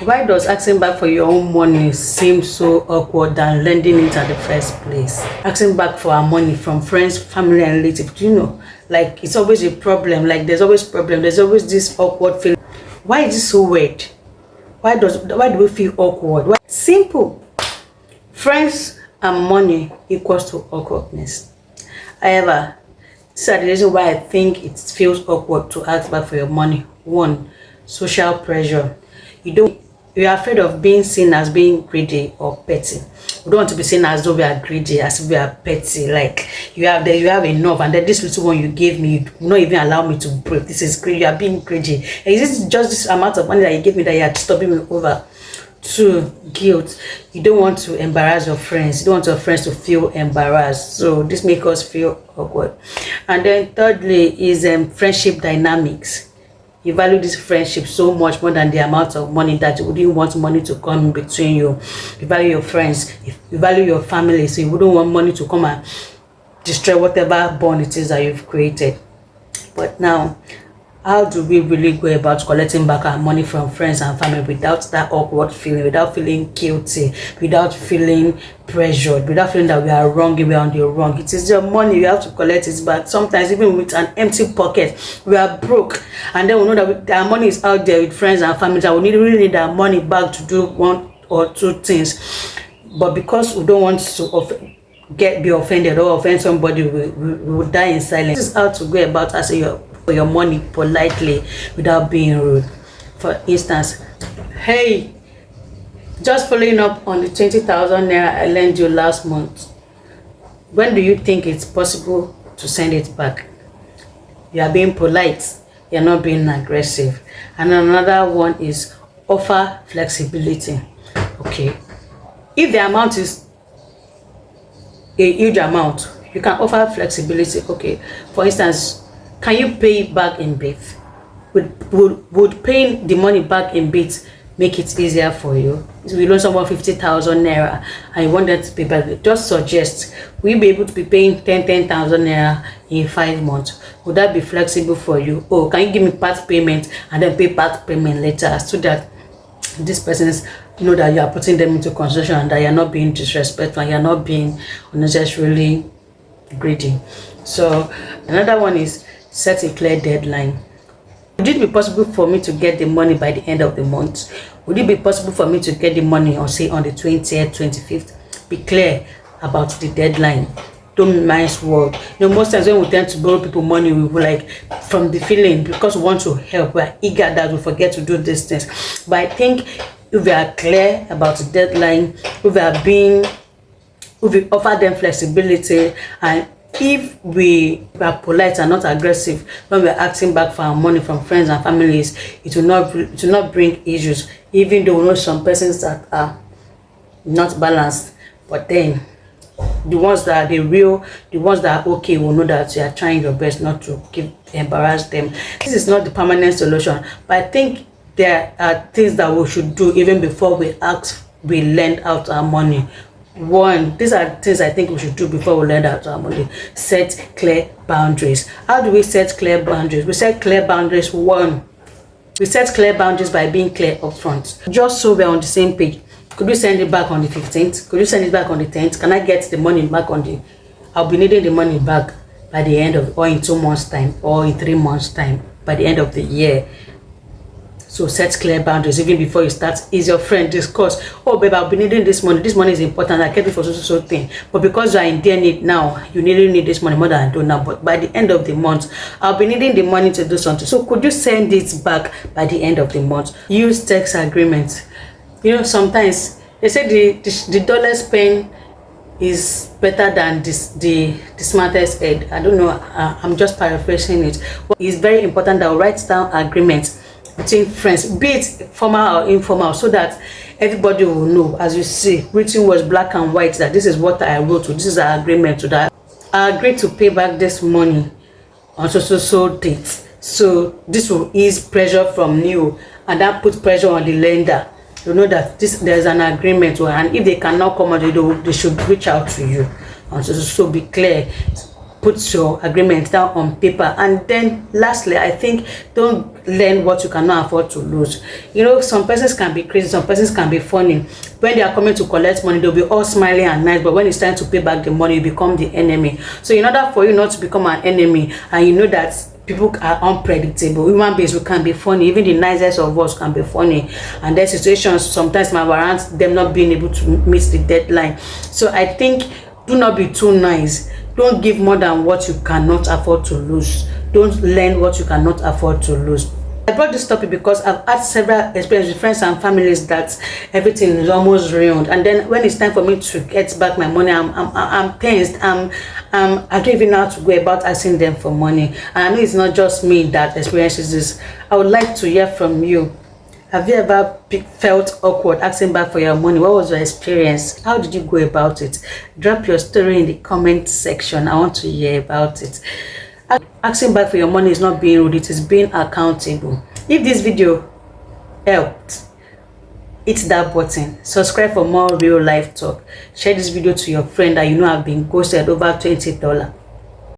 Why does asking back for your own money seem so awkward than lending it at the first place? Asking back for our money from friends, family, and relatives, do you know? Like, it's always a problem. Like, there's always problem. There's always this awkward feeling. Why is it so weird? Why do we feel awkward? Why? Simple. Friends and money equals to awkwardness. However, these are the reason why I think it feels awkward to ask back for your money. One, social pressure. You're afraid of being seen as being greedy or petty. We don't want to be seen as though we are greedy, as if we are petty. Like you have enough, and then this little one you gave me, you not even allow me to breathe. This is greedy. You are being greedy. Is this just this amount of money that you gave me that you are disturbing me over? Two, guilt. You don't want to embarrass your friends. You don't want your friends to feel embarrassed. So this makes us feel awkward. And then thirdly is friendship dynamics. You value this friendship so much more than the amount of money that you wouldn't want money to come in between you. You value your friends, you value your family, so you wouldn't want money to come and destroy whatever bond it is that you've created. But now, how do we really go about collecting back our money from friends and family without that awkward feeling, without feeling guilty, without feeling pressured, without feeling that we are wrong, we are on the wrong? It is your money, you have to collect it back. Sometimes even with an empty pocket, we are broke, and then we know that our money is out there with friends and family, and we really need our money back to do one or two things. But because we don't want to be offended or offend somebody, we will die in silence. This is how to go about asking for your money politely without being rude. For instance, hey, just following up on the 20,000 naira I lent you last month. When do you think it's possible to send it back? You are being polite. You are not being aggressive. And another one is offer flexibility. Okay, if the amount is a huge amount, you can offer flexibility. Okay, for instance, can you pay it back in bits? Would paying the money back in bits make it easier for you? So you loan someone 50,000 naira and you want them to pay back. Just suggest, will you be able to be paying 10,000 naira in 5 months? Would that be flexible for you? Or can you give me part payment and then pay part payment later, so that these persons know that you are putting them into consideration and that you are not being disrespectful and you are not being unnecessarily greedy? So another one is set a clear deadline. Would it be possible for me to get the money by the end of the month? Would it be possible for me to get the money on, say, on the 20th, 25th? Be clear about the deadline. Don't mince word. You know, most times when we tend to borrow people money, we will like from the feeling, because we want to help, we're eager that we forget to do these things. But I think if we are clear about the deadline, if we offer them flexibility, and if we are polite and not aggressive when we're asking back for our money from friends and families, it will not bring issues. Even though we know some persons that are not balanced, but then the ones that are the ones that are okay will know that you are trying your best not to embarrass them. This is not the permanent solution, but I think there are things that we should do even before we lend out our money. One, these are things I think we should do before we lend out our money. Set clear boundaries. How do we set clear boundaries? We set clear boundaries. One, we set clear boundaries by being clear upfront, just so we're on the same page. Could you send it back on the 15th? Could you send it back on the 10th? Can I get the money back I'll be needing the money back by the end of, or in 2 months time, or in 3 months time, by the end of the year. So set clear boundaries even before you start. Is your friend discuss, oh babe, I'll be needing this money. This money is important. I kept it for so thing. But because you are in dear need now, you really need this money more than I do now. But by the end of the month, I'll be needing the money to do something. So could you send it back by the end of the month? Use text agreements. You know, sometimes they say the dullest pen is better than the smartest head. I don't know. I'm just paraphrasing it. But it's very important that we write down agreements between friends, be it formal or informal, so that everybody will know. As you see, written was black and white, that this is what I wrote to, this is our agreement to that. I agreed to pay back this money on so date. So this will ease pressure from you, and that puts pressure on the lender. You know that there's an agreement, and if they cannot come out, they should reach out to you. And so be clear. put your agreement down on paper. And then lastly, I think don't lend what you cannot afford to lose. You know, some persons can be crazy, some persons can be funny. When they are coming to collect money, they'll be all smiling and nice, but when it's time to pay back the money, you become the enemy. So in order for you not to become an enemy, and you know that people are unpredictable, human beings, we can be funny, even the nicest of us can be funny, and their situations sometimes might warrant them not being able to meet the deadline. So I think do not be too nice. Don't give more than what you cannot afford to lose. Don't lend what you cannot afford to lose. I brought this topic because I've had several experiences with friends and families that everything is almost ruined, and then when it's time for me to get back my money, I'm tensed. I don't even know how to go about asking them for money. And I know it's not just me that experiences this. I would like to hear from you. Have you ever felt awkward asking back for your money? What was your experience? How did you go about it? Drop your story in the comment section. I want to hear about it. Asking back for your money is not being rude, it is being accountable. If this video helped, hit that button. Subscribe for more real life talk. Share this video to your friend that you know have been ghosted over $20.